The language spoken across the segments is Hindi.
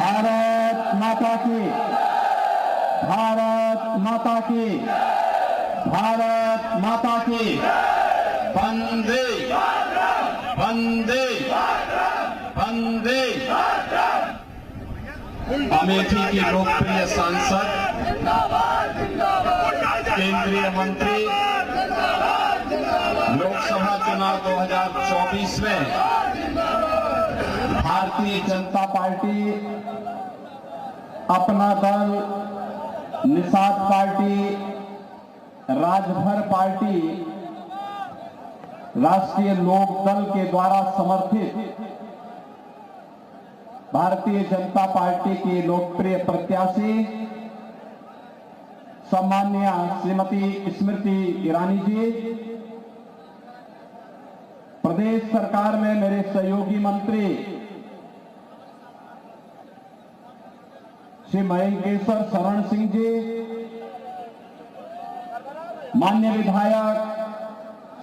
भारत माता की, भारत माता की, भारत माता की। वंदे वंदे वंदे। अमेठी की लोकप्रिय सांसद, केंद्रीय मंत्री, लोकसभा चुनाव 2024 में भारतीय जनता पार्टी, अपना दल, निषाद पार्टी, राजभर पार्टी, राष्ट्रीय लोक दल के द्वारा समर्थित भारतीय जनता पार्टी की लोकप्रिय प्रत्याशी सम्माननीय श्रीमती स्मृति ईरानी जी, प्रदेश सरकार में मेरे सहयोगी मंत्री श्री महेंद्र शरण सिंह जी, माननीय विधायक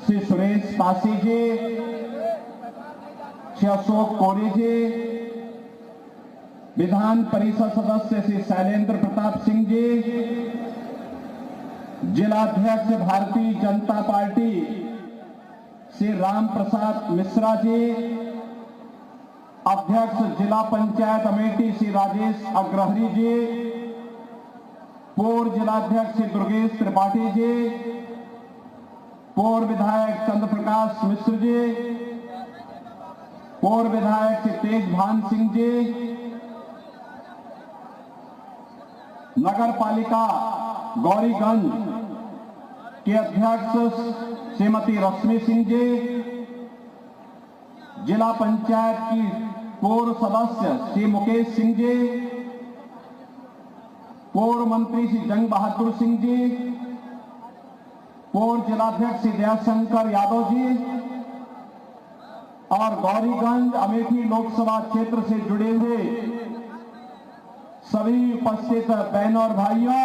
श्री सुरेश पासी जी, श्री अशोक कोरी जी, विधान परिषद सदस्य श्री शैलेंद्र प्रताप सिंह जी, जिलाध्यक्ष भारतीय जनता पार्टी श्री राम प्रसाद मिश्रा जी, अध्यक्ष जिला पंचायत अमेठी श्री राजेश अग्रहरी जी, पूर्व जिलाध्यक्ष श्री दुर्गेश त्रिपाठी जी, पूर्व विधायक चंद्र प्रकाश मिश्र जी, पूर्व विधायक श्री तेज भान सिंह जी, नगर पालिका गौरीगंज के अध्यक्ष श्रीमती रश्मि सिंह जी, जिला पंचायत की पूर्व सदस्य श्री मुकेश सिंह जी, पूर्व मंत्री श्री जंग बहादुर सिंह जी, पूर्व जिलाध्यक्ष श्री दयाशंकर यादव जी और गौरीगंज अमेठी लोकसभा क्षेत्र से जुड़े हुए सभी उपस्थित बहनों और भाइयों,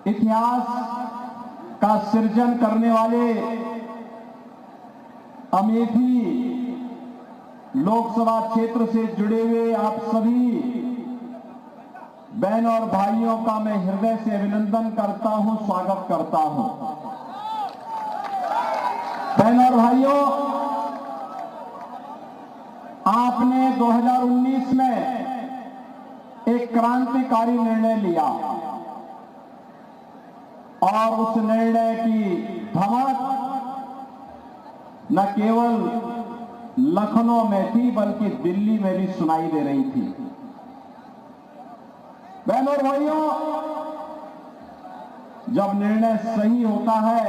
इतिहास का सृजन करने वाले अमेठी लोकसभा क्षेत्र से जुड़े हुए आप सभी बहनों और भाइयों का मैं हृदय से अभिनंदन करता हूं, स्वागत करता हूं। बहनों और भाइयों, आपने 2019 में एक क्रांतिकारी निर्णय लिया और उस निर्णय की धमक न केवल लखनऊ में थी बल्कि दिल्ली में भी सुनाई दे रही थी। बहनों और भाइयों, जब निर्णय सही होता है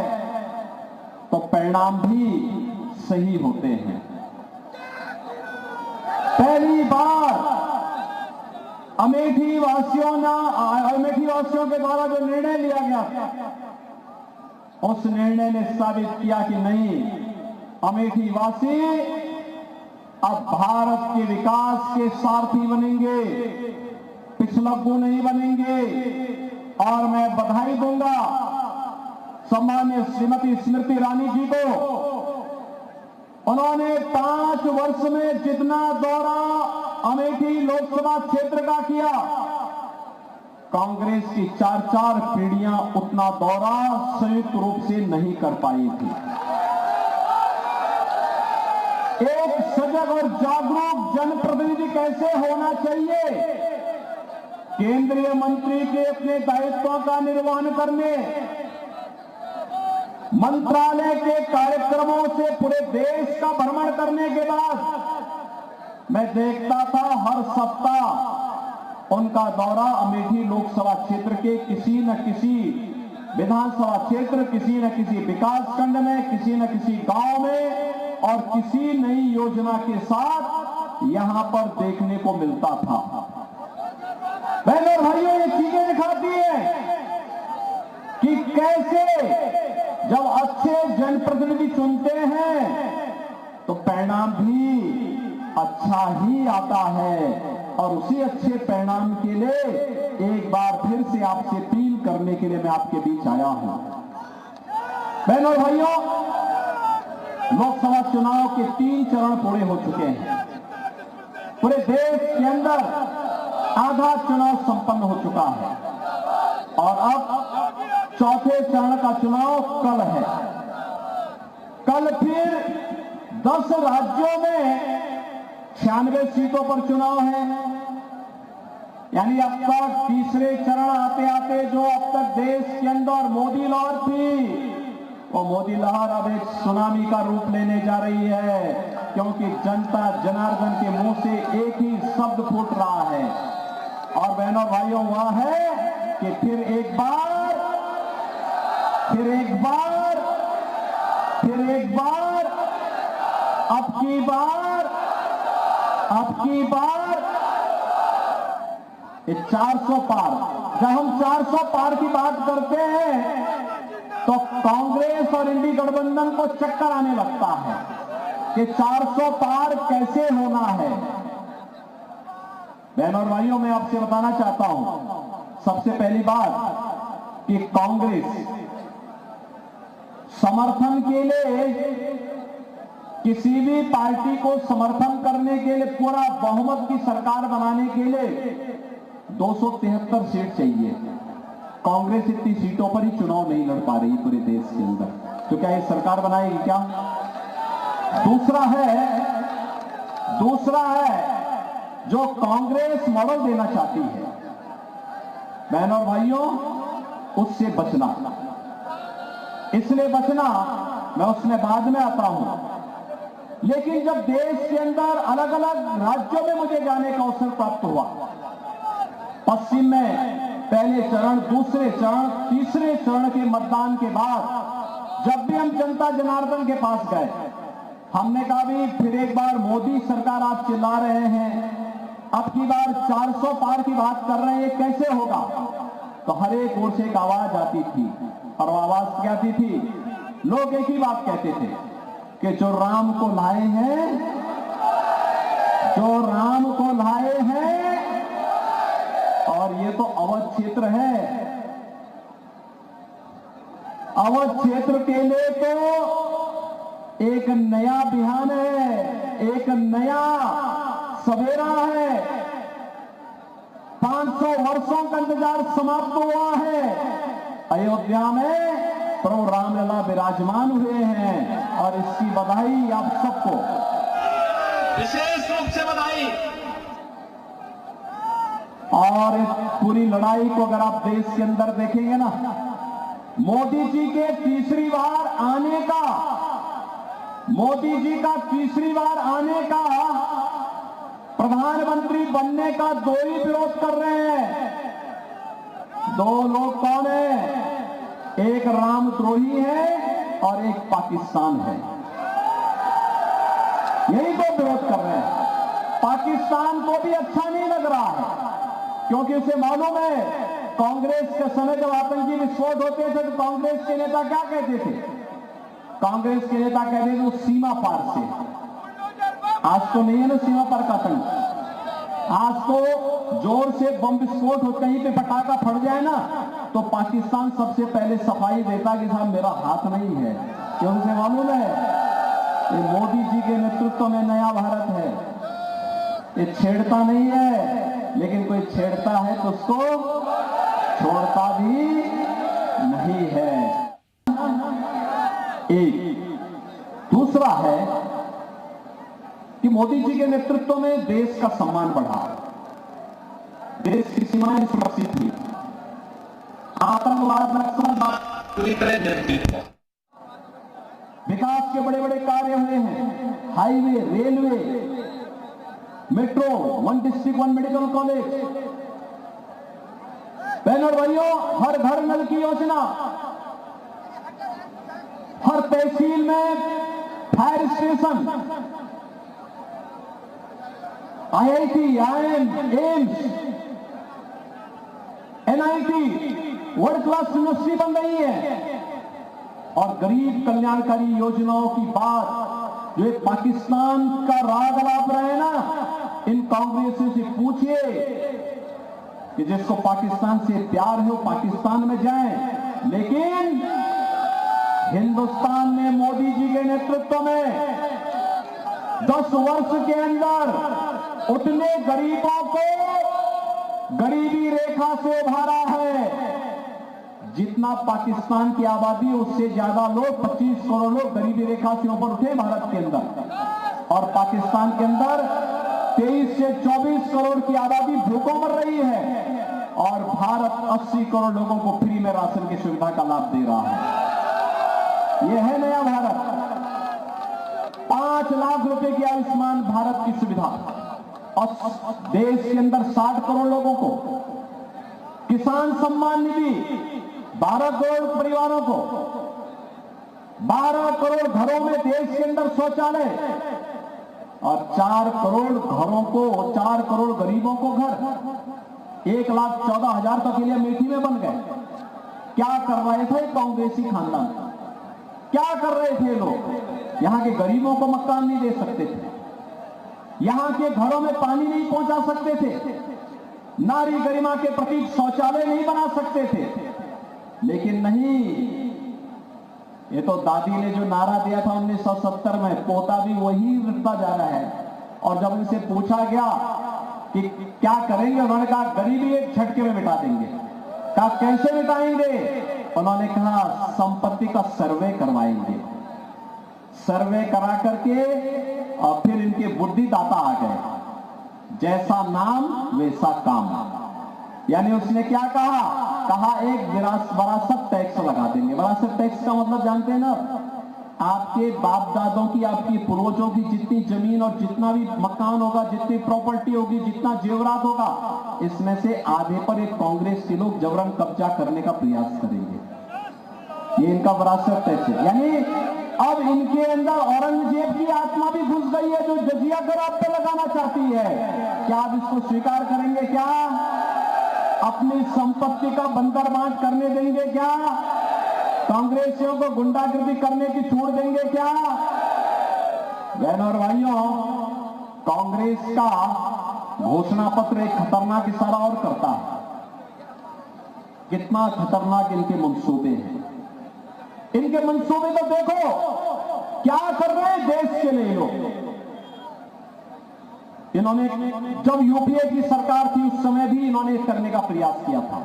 तो परिणाम भी सही होते हैं। पहली बार अमेठी वासियों के द्वारा जो निर्णय लिया गया, उस निर्णय ने साबित किया कि नहीं, अमेठी वासी अब भारत के विकास के सारथी बनेंगे, पिछलग्गू नहीं बनेंगे। और मैं बधाई दूंगा सम्माननीय श्रीमती स्मृति ईरानी जी को। उन्होंने 5 वर्ष में जितना दौरा अमेठी लोकसभा क्षेत्र का किया, कांग्रेस की 4 पीढ़ियां उतना दौरा संयुक्त रूप से नहीं कर पाई थी। एक सजग और जागरूक जनप्रतिनिधि कैसे होना चाहिए, केंद्रीय मंत्री के अपने दायित्वों का निर्वहन करने, मंत्रालय के कार्यक्रमों से पूरे देश का भ्रमण करने के बाद मैं देखता था हर सप्ताह उनका दौरा अमेठी लोकसभा क्षेत्र के किसी न किसी विधानसभा क्षेत्र, किसी न किसी विकास खंड में, किसी न किसी गांव में और किसी नई योजना के साथ यहां पर देखने को मिलता था। बहनों और भाइयों, ये चीजें दिखाती है कि कैसे जब अच्छे जनप्रतिनिधि चुनते हैं तो परिणाम भी अच्छा ही आता है। और उसी अच्छे परिणाम के लिए एक बार फिर से आपसे अपील करने के लिए मैं आपके बीच आया हूं। बहनों और भाइयों, लोकसभा चुनाव के 3 चरण पूरे हो चुके हैं। पूरे देश के अंदर आधा चुनाव संपन्न हो चुका है और अब चौथे चरण का चुनाव कल है। कल फिर 10 राज्यों में 96 सीटों पर चुनाव है। यानी अब तक तीसरे चरण आते आते जो अब तक देश के अंदर मोदी लहर थी, वो मोदी लहर अब एक सुनामी का रूप लेने जा रही है, क्योंकि जनता जनार्दन के मुंह से एक ही शब्द फूट रहा है। और बहनों भाइयों, वह है कि फिर एक बार अब की बार 400 पार। जब हम 400 पार की बात करते हैं तो कांग्रेस और इंडी गठबंधन को चक्कर आने लगता है कि 400 पार कैसे होना है। बहनों और भाइयों, मैं आपसे बताना चाहता हूं, सबसे पहली बात कि कांग्रेस समर्थन के लिए, किसी भी पार्टी को समर्थन करने के लिए, पूरा बहुमत की सरकार बनाने के लिए 273 सीट चाहिए। कांग्रेस इतनी सीटों पर ही चुनाव नहीं लड़ पा रही पूरे देश के अंदर, तो क्या ये सरकार बनाएगी क्या? दूसरा है जो कांग्रेस मॉडल देना चाहती है, बहनों और भाइयों, उससे बचना। इसलिए बचना, मैं उसमें बाद में आता हूं। लेकिन जब देश के अंदर अलग अलग राज्यों में मुझे जाने का अवसर प्राप्त हुआ, पश्चिम में पहले चरण, दूसरे चरण, तीसरे चरण के मतदान के बाद जब भी हम जनता जनार्दन के पास गए, हमने कहा भी फिर एक बार मोदी सरकार आप चिल्ला रहे हैं, अब की बार 400 पार की बात कर रहे हैं, कैसे होगा? तो हर एक ओर से एक आवाज आती थी, और वो आवाज क्या थी? लोग एक ही बात कहते थे कि जो राम को लाए हैं, और ये तो अवध क्षेत्र है। अवध क्षेत्र के लिए तो एक नया बिहान है, एक नया सवेरा है। 500 वर्षों का इंतजार समाप्त हुआ है। अयोध्या में प्रभु रामलला विराजमान हुए हैं, और इसकी बधाई आप सबको, विशेष रूप से बधाई। और इस पूरी लड़ाई को अगर आप देश के अंदर देखेंगे ना, मोदी जी के तीसरी बार आने का, प्रधानमंत्री बनने का दो ही विरोध कर रहे हैं। दो लोग कौन है? एक रामद्रोही है और एक पाकिस्तान है। यही दो विरोध कर रहे हैं। पाकिस्तान को भी अच्छा नहीं लग रहा है, क्योंकि उसे मालूम है कांग्रेस के समय जब आतंकी विस्फोट होते थे तो कांग्रेस के नेता क्या कहते थे? कांग्रेस के नेता कहते थे वो सीमा पार से। आज तो नहीं है ना सीमा पार का आतंक। आज तो जोर से बम विस्फोट हो, कहीं पे पटाखा फट जाए ना, तो पाकिस्तान सबसे पहले सफाई देता कि साहब मेरा हाथ नहीं है, क्योंकि उसे मालूम है कि मोदी जी के नेतृत्व में नया भारत है। ये छेड़ता नहीं है, लेकिन कोई छेड़ता है तो उसको छोड़ता भी नहीं है। एक दूसरा है कि मोदी जी के नेतृत्व में देश का सम्मान बढ़ा, देश की सीमाएं सुरक्षित हुई, आतंकवाद नक्सलवाद पूरी तरह निर्जीत है, विकास के बड़े बड़े कार्य हुए हैं, highway, railway, metro, 1 district 1 medical college. बहनों और भाइयों, हर घर नल की योजना, हर तहसील में fire station, IIT, IIM, AIIMS, NIT, world class university बन रही है। और गरीब कल्याणकारी योजनाओं की बात जो पाकिस्तान का राग अलाप रहे हैं ना, इन कांग्रेसियों से पूछिए कि जिसको पाकिस्तान से प्यार है वो पाकिस्तान में जाए, लेकिन हिंदुस्तान में मोदी जी के नेतृत्व में 10 वर्ष के अंदर उतने गरीबों को गरीबी रेखा से उभारा है। जितना पाकिस्तान की आबादी उससे ज्यादा लोग 25 करोड़ लोग गरीबी रेखा से ऊपर उठे भारत के अंदर, और पाकिस्तान के अंदर 23 से 24 करोड़ की आबादी भूखों मर रही है, और भारत 80 करोड़ लोगों को फ्री में राशन की सुविधा का लाभ दे रहा है। यह है नया भारत। 5 लाख रुपए की आयुष्मान भारत की सुविधा, और देश के अंदर 60 करोड़ लोगों को किसान सम्मान निधि, 12 करोड़ परिवारों को, 12 करोड़ घरों में देश के अंदर शौचालय, और 4 करोड़ घरों को, 4 करोड़ गरीबों को घर 1,14,000 तक के लिए अमेठी में बन गए। क्या कर रहे थे कांग्रेसी खानदान? क्या कर रहे थे लोग? यहां के गरीबों को मकान नहीं दे सकते थे, यहां के घरों में पानी नहीं पहुंचा सकते थे, नारी गरिमा के प्रतीक शौचालय नहीं बना सकते थे। लेकिन नहीं, ये तो दादी ने जो नारा दिया था 1970 में, पोता भी वही रखता जा रहा है। और जब इनसे पूछा गया कि क्या करेंगे, उन्होंने कहा गरीबी एक झटके में मिटा देंगे। कहा कैसे मिटाएंगे? उन्होंने कहा संपत्ति का सर्वे करवाएंगे। सर्वे करा करके और फिर इनके बुद्धिदाता आ गए, जैसा नाम वैसा काम। यानी उसने क्या कहा? कहा एक विरासत टैक्स लगा देंगे। विरासत टैक्स का मतलब जानते हैं ना? आपके बाप दादों की, आपकी पूर्वजों की जितनी जमीन और जितना भी मकान होगा, जितनी प्रॉपर्टी होगी, जितना जेवरात होगा, इसमें से आधे पर एक कांग्रेस के लोग जबरन कब्जा करने का प्रयास करेंगे। ये इनका विरासत टैक्स है। यानी अब इनके अंदर औरंगजेब की आत्मा भी घुस गई है, जो जजिया कर आप पे लगाना चाहती है। क्या आप इसको स्वीकार करेंगे? क्या अपनी संपत्ति का बंदर बांट करने देंगे? क्या कांग्रेसियों को गुंडागर्दी करने की छूट देंगे? क्या? बहनों और भाइयों, कांग्रेस का घोषणा पत्र एक खतरनाक इशारा और करता है। कितना खतरनाक इनके मंसूबे हैं। इनके मंसूबे तो देखो, क्या कर रहे हैं देश के लिए लोग। इन्होंने जब यूपीए की सरकार थी उस समय भी इन्होंने करने का प्रयास किया था।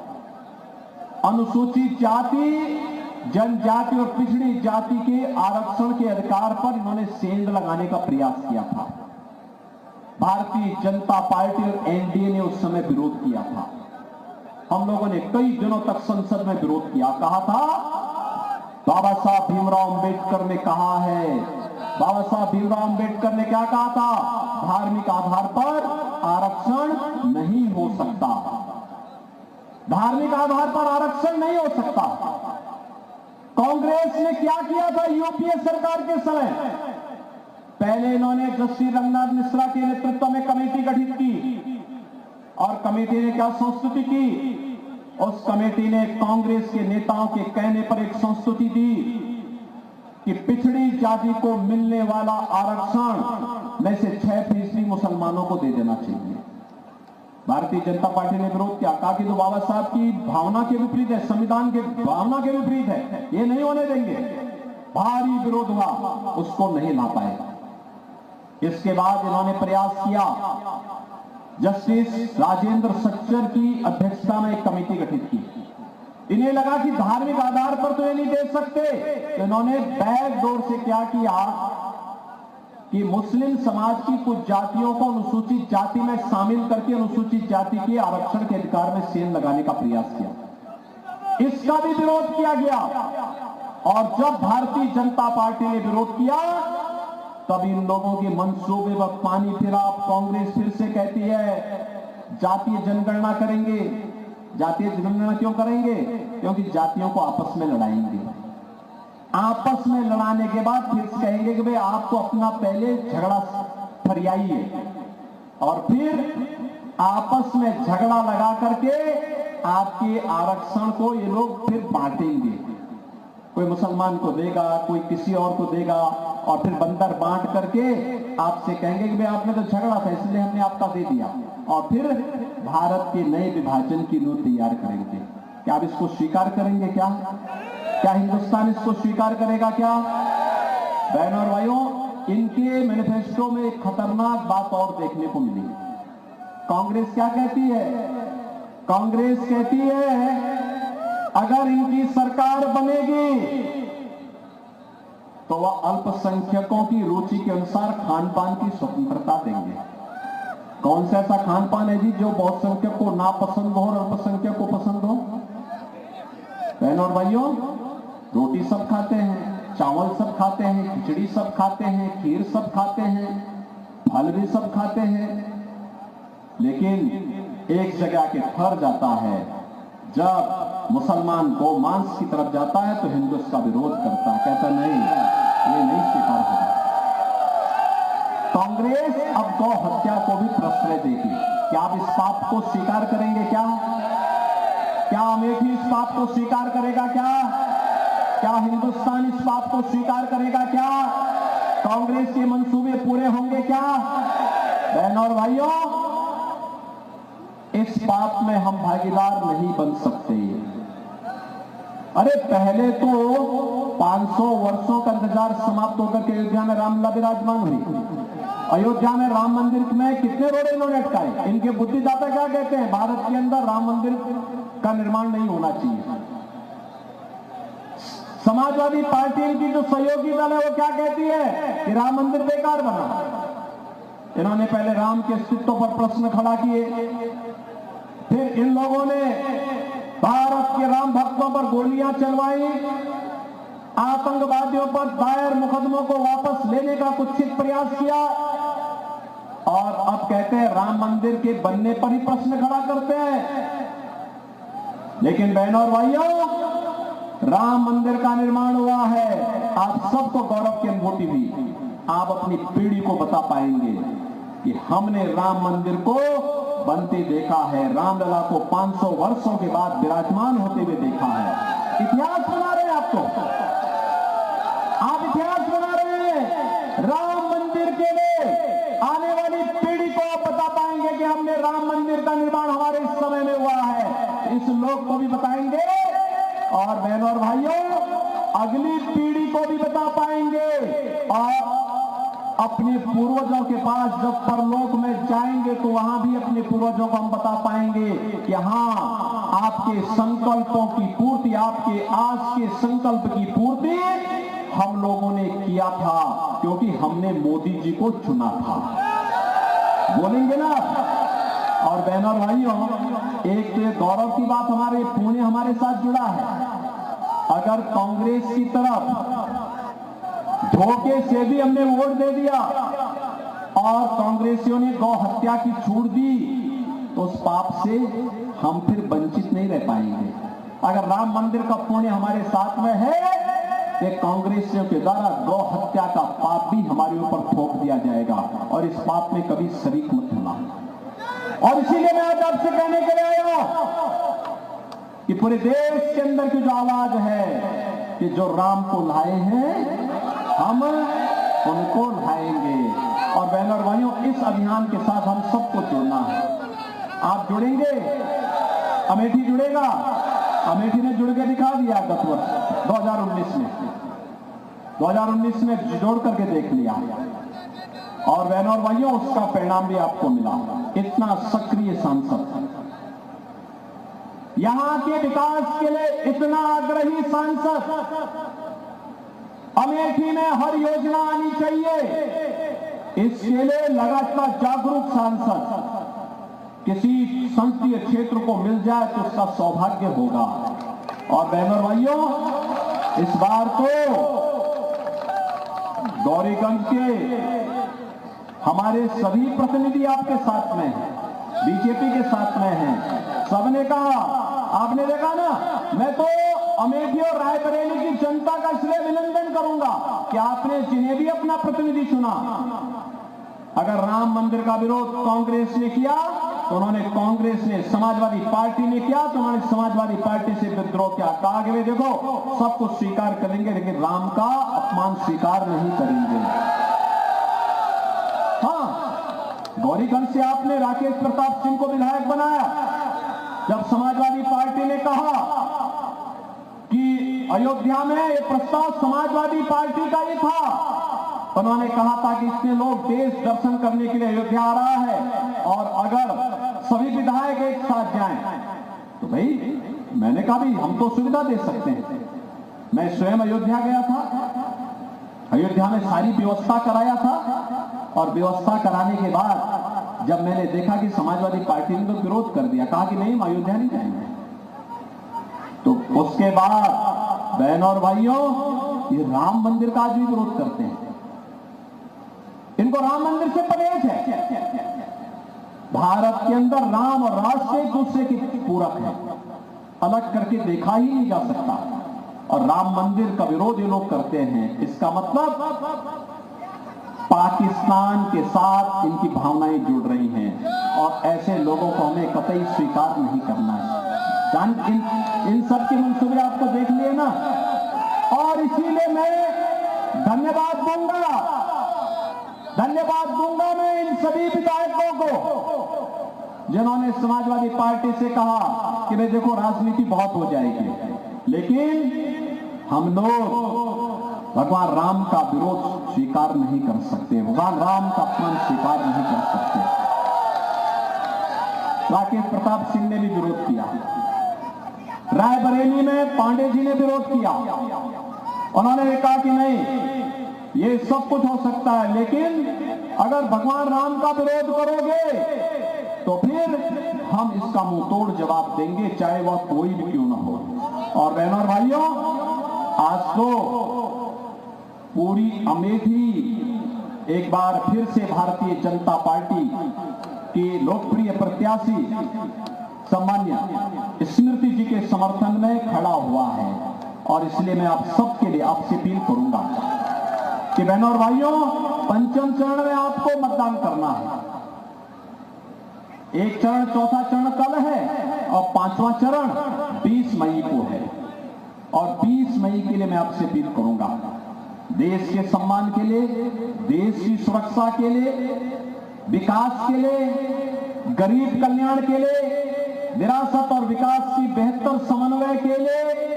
अनुसूचित जाति, जनजाति और पिछड़ी जाति के आरक्षण के अधिकार पर इन्होंने सेंध लगाने का प्रयास किया था। भारतीय जनता पार्टी और एनडीए ने उस समय विरोध किया था। हम लोगों ने कई दिनों तक संसद में विरोध किया। कहा था बाबा साहब भीमराव अंबेडकर ने कहा है, बाबा साहब भीमराव अंबेडकर ने क्या कहा था? धार्मिक आधार पर आरक्षण नहीं हो सकता। धार्मिक आधार पर आरक्षण नहीं हो सकता। कांग्रेस ने क्या किया था यूपीए सरकार के समय? पहले इन्होंने जस्टिस रंगनाथ मिश्रा के नेतृत्व में कमेटी गठित की, और कमेटी ने क्या संस्तुति की? उस कमेटी ने कांग्रेस के नेताओं के कहने पर एक संस्तुति दी कि पिछड़ी जाति को मिलने वाला आरक्षण में से 6% मुसलमानों को दे देना चाहिए। भारतीय जनता पार्टी ने विरोध किया, कहा कि जो बाबा साहब की भावना के विपरीत है, संविधान के भावना के विपरीत है, ये नहीं होने देंगे। भारी विरोध हुआ, उसको नहीं ला पाए। इसके बाद इन्होंने प्रयास किया, जस्टिस राजेंद्र सच्चर की अध्यक्षता में एक कमेटी गठित की। इन्हें लगा कि धार्मिक आधार पर तो ये नहीं दे सकते, तो इन्होंने बैकडोर से क्या किया कि मुस्लिम समाज की कुछ जातियों को अनुसूचित जाति में शामिल करके अनुसूचित जाति के आरक्षण के अधिकार में सेंध लगाने का प्रयास किया। इसका भी विरोध किया गया, और जब भारतीय जनता पार्टी ने विरोध किया तब इन लोगों के मंसूबे पर पानी फिरा। कांग्रेस फिर से कहती है जातीय जनगणना करेंगे। जातीय जनगणना क्यों करेंगे? क्योंकि जातियों को आपस में लड़ाएंगे। आपस में लड़ाने के बाद फिर कहेंगे कि भाई आप तो अपना पहले झगड़ा फरियाइए, और फिर आपस में झगड़ा लगा करके आपके आरक्षण को ये लोग फिर बांटेंगे। कोई मुसलमान को देगा, कोई किसी और को देगा, और फिर बंदर बांट करके आपसे कहेंगे कि भाई आपने तो झगड़ा था इसलिए हमने आपका दे दिया, और फिर भारत के नए विभाजन की नींव तैयार करेंगे। क्या आप इसको स्वीकार करेंगे? क्या हिंदुस्तान इसको स्वीकार करेगा? क्या? बहनों और भाइयों, इनके मैनिफेस्टो में एक खतरनाक बात और देखने को मिली। कांग्रेस क्या कहती है? कांग्रेस कहती है अगर इनकी सरकार बनेगी तो वह अल्पसंख्यकों की रुचि के अनुसार खान पान की स्वतंत्रता देंगे। कौन सा ऐसा खान पान है जी जो बहुसंख्यक को ना पसंद हो और अल्पसंख्यक को पसंद हो? बहनों और भाइयों, रोटी सब खाते हैं, चावल सब खाते हैं, खिचड़ी सब खाते हैं, खीर सब खाते हैं, फल भी सब खाते हैं, लेकिन एक जगह के फर जाता है। जब मुसलमान गौ मांस की तरफ जाता है तो हिंदू उसका विरोध करता है, कहता नहीं, ये नहीं स्वीकार होगा। कांग्रेस अब गौ हत्या को भी प्रश्रय देगी। क्या आप इस पाप को स्वीकार करेंगे? क्या अमेठी इस पाप को स्वीकार करेगा? क्या हिंदुस्तान इस पाप को स्वीकार करेगा? क्या कांग्रेस के मंसूबे पूरे होंगे? क्या बहनों और भाइयों, इस पाप में हम भागीदार नहीं बन सकते। अरे पहले तो 500 वर्षों का इंतजार समाप्त होकर के अयोध्या में रामलला विराजमान हुई। अयोध्या में राम मंदिर में कितने रोड़े इन्होंने अटकाए। इनके बुद्धिदाता क्या कहते हैं? भारत के अंदर राम मंदिर का निर्माण नहीं होना चाहिए। समाजवादी पार्टी इनकी जो सहयोगी दल है वो क्या कहती है कि राम मंदिर बेकार बना। इन्होंने पहले राम के अस्तित्व पर प्रश्न खड़ा किए, फिर इन लोगों ने भारत के राम भक्तों पर गोलियां चलवाई, आतंकवादियों पर दायर मुकदमों को वापस लेने का कुत्सित प्रयास किया, और अब कहते हैं राम मंदिर के बनने पर ही प्रश्न खड़ा करते हैं। लेकिन बहनों और भाइयों, राम मंदिर का निर्माण हुआ है, आप सबको गौरव की अनुभूति हुई। आप अपनी पीढ़ी को बता पाएंगे कि हमने राम मंदिर को बनते देखा है, रामलला को 500 वर्षों के बाद विराजमान होते हुए देखा है। इतिहास बना रहे हैं आप इतिहास बना रहे हैं। राम मंदिर के लिए आने वाली पीढ़ी को आप बता पाएंगे कि हमने राम मंदिर का निर्माण हमारे इस समय में हुआ है। इस लोक को भी बताएंगे और बहनों और भाइयों, अगली पीढ़ी को भी बता पाएंगे, और अपने पूर्वजों के पास जब परलोक में जाएंगे तो वहां भी अपने पूर्वजों को हम बता पाएंगे कि हाँ, आपके संकल्पों की पूर्ति, आपके आज के संकल्प की पूर्ति हम लोगों ने किया था, क्योंकि हमने मोदी जी को चुना था। बोलेंगे ना? और बहनों और भाइयों, एक तो ये गौरव की बात, हमारे पुणे हमारे साथ जुड़ा है। अगर कांग्रेस की तरफ धोखे से भी हमने वोट दे दिया और कांग्रेसियों ने गौ हत्या की छूट दी, तो उस पाप से हम फिर वंचित नहीं रह पाएंगे। अगर राम मंदिर का पुण्य हमारे साथ में है तो कांग्रेसियों के द्वारा गौ हत्या का पाप भी हमारे ऊपर थोप दिया जाएगा, और इस पाप में कभी शरीक मत होना। और इसीलिए मैं आज आपसे कहने के लिए आया कि पूरे देश के अंदर की जो आवाज है कि जो राम को लाए हैं हम उनको लाएंगे। और बहनों और भाइयों, इस अभियान के साथ हम सबको जुड़ना है। आप जुड़ेंगे, अमेठी जुड़ेगा। अमेठी ने जुड़ के दिखा दिया गत वर्ष 2019 में जोड़ करके देख लिया, और बहनों और भाइयों, उसका परिणाम भी आपको मिला। इतना सक्रिय सांसद, यहां के विकास के लिए इतना आग्रही सांसद, अमेठी में हर योजना आनी चाहिए, इसके लिए लगातार जागरूक सांसद किसी संसदीय क्षेत्र को मिल जाए तो उसका सौभाग्य होगा। और बहनों और भाइयों, इस बार तो गौरीगंज के हमारे सभी प्रतिनिधि आपके साथ में हैं, बीजेपी के साथ में हैं। सबने कहा, आपने देखा ना, मैं तो अमेठी और रायबरेली की जनता का इसलिए अभिनंदन करूंगा कि आपने जिन्हें भी अपना प्रतिनिधि चुना। अगर राम मंदिर का विरोध कांग्रेस ने किया तो उन्होंने कांग्रेस ने, समाजवादी पार्टी ने किया तो उन्होंने समाजवादी पार्टी से विद्रोह किया। कहा कि वे देखो सब कुछ स्वीकार करेंगे लेकिन राम का अपमान स्वीकार नहीं करेंगे। हाँ, गौरीगंज से आपने राकेश प्रताप सिंह को विधायक बनाया। जब समाजवादी पार्टी ने कहा कि अयोध्या में ये प्रस्ताव समाजवादी पार्टी का ही था, उन्होंने कहा था कि इतने लोग देश दर्शन करने के लिए अयोध्या आ रहा है, और अगर सभी विधायक एक साथ जाएं। तो भाई मैंने कहा भी हम तो सुविधा दे सकते हैं। मैं स्वयं अयोध्या गया था, अयोध्या में सारी व्यवस्था कराया था, और व्यवस्था कराने के बाद जब मैंने देखा कि समाजवादी पार्टी ने तो विरोध कर दिया, कहा कि नहीं हम अयोध्या नहीं जाएंगे, तो उसके बाद बहनों और भाइयों ये राम मंदिर का आज भी विरोध करते हैं। इनको राम मंदिर से परहेज है। भारत के अंदर राम और राष्ट्र एक दूसरे के पूरक है, अलग करके देखा ही नहीं जा सकता। और राम मंदिर का विरोध ये लोग करते हैं, इसका मतलब पाकिस्तान के साथ इनकी भावनाएं जुड़ रही हैं, और ऐसे लोगों को हमें कतई स्वीकार नहीं करना है। इन सब के मंसूबे आपको देख लिए ना, और इसीलिए मैं धन्यवाद दूंगा मैं इन सभी विधायकों को जिन्होंने समाजवादी पार्टी से कहा कि भाई देखो राजनीति बहुत हो जाएगी, लेकिन हम लोग भगवान राम का विरोध स्वीकार नहीं कर सकते, भगवान राम का अपमान स्वीकार नहीं कर सकते। राकेश प्रताप सिंह ने भी विरोध किया, रायबरेली में पांडे जी ने विरोध किया। उन्होंने कहा कि नहीं ये सब कुछ हो सकता है, लेकिन अगर भगवान राम का विरोध करोगे तो फिर हम इसका मुंह तोड़ जवाब देंगे, चाहे वह कोई भी क्यों ना हो। और बहनों और भाइयों, आज तो पूरी अमेठी एक बार फिर से भारतीय जनता पार्टी की लोकप्रिय प्रत्याशी सम्मान्य स्मृति जी के समर्थन में खड़ा हुआ है। और इसलिए मैं आप सबके लिए आपसे अपील करूंगा कि बहनों और भाइयों, पंचम चरण में आपको मतदान करना है। एक चरण, चौथा चरण कल है, और पांचवा चरण 20 मई को है। और 20 मई के लिए मैं आपसे अपील करूंगा, देश के सम्मान के लिए, देश की सुरक्षा के लिए, विकास के लिए, गरीब कल्याण के लिए, विरासत और विकास की बेहतर समन्वय के लिए,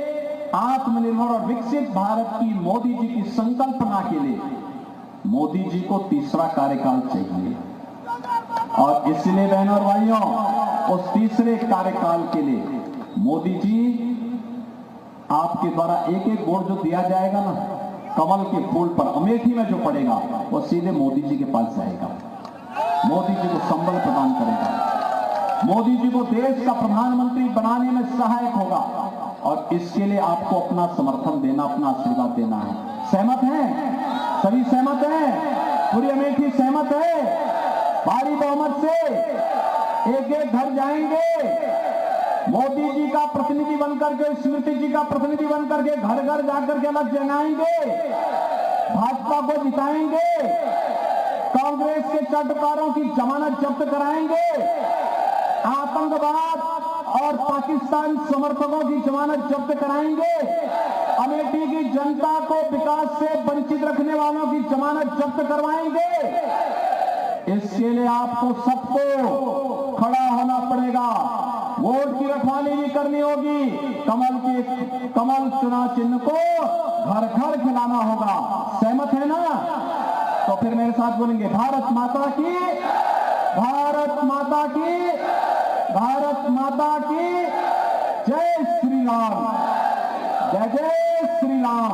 आत्मनिर्भर और विकसित भारत की मोदी जी की संकल्पना के लिए मोदी जी को तीसरा कार्यकाल चाहिए। और इसलिए बहनों और भाइयों, उस तीसरे कार्यकाल के लिए मोदी जी आपके द्वारा एक एक वोट जो दिया जाएगा ना, कमल के फूल पर अमेठी में जो पड़ेगा वो सीधे मोदी जी के पास जाएगा, मोदी जी को संबल प्रदान करेगा, मोदी जी को देश का प्रधानमंत्री बनाने में सहायक होगा। और इसके लिए आपको अपना समर्थन देना, अपना आशीर्वाद देना है। सहमत हैं? सभी सहमत हैं? पूरी अमेठी सहमत है? भारी बहुमत से एक एक घर जाएंगे, मोदी जी का प्रतिनिधि बनकर के, स्मृति जी का प्रतिनिधि बनकर के घर घर जाकर के अलग जगाएंगे, भाजपा को जिताएंगे, कांग्रेस के चटकारों की जमानत जब्त कराएंगे, आतंकवाद और पाकिस्तान समर्थकों की जमानत जब्त कराएंगे, अमेठी की जनता को विकास से वंचित रखने वालों की जमानत जब्त करवाएंगे। इसके लिए आपको सबको खड़ा होना पड़ेगा, वोट की रखवाली भी करनी होगी, कमल चुनाव चिन्ह को घर घर खिलाना होगा। सहमत है ना? तो फिर मेरे साथ बोलेंगे, भारत माता की, भारत माता की, भारत माता की जय श्री राम, जय जय श्री राम।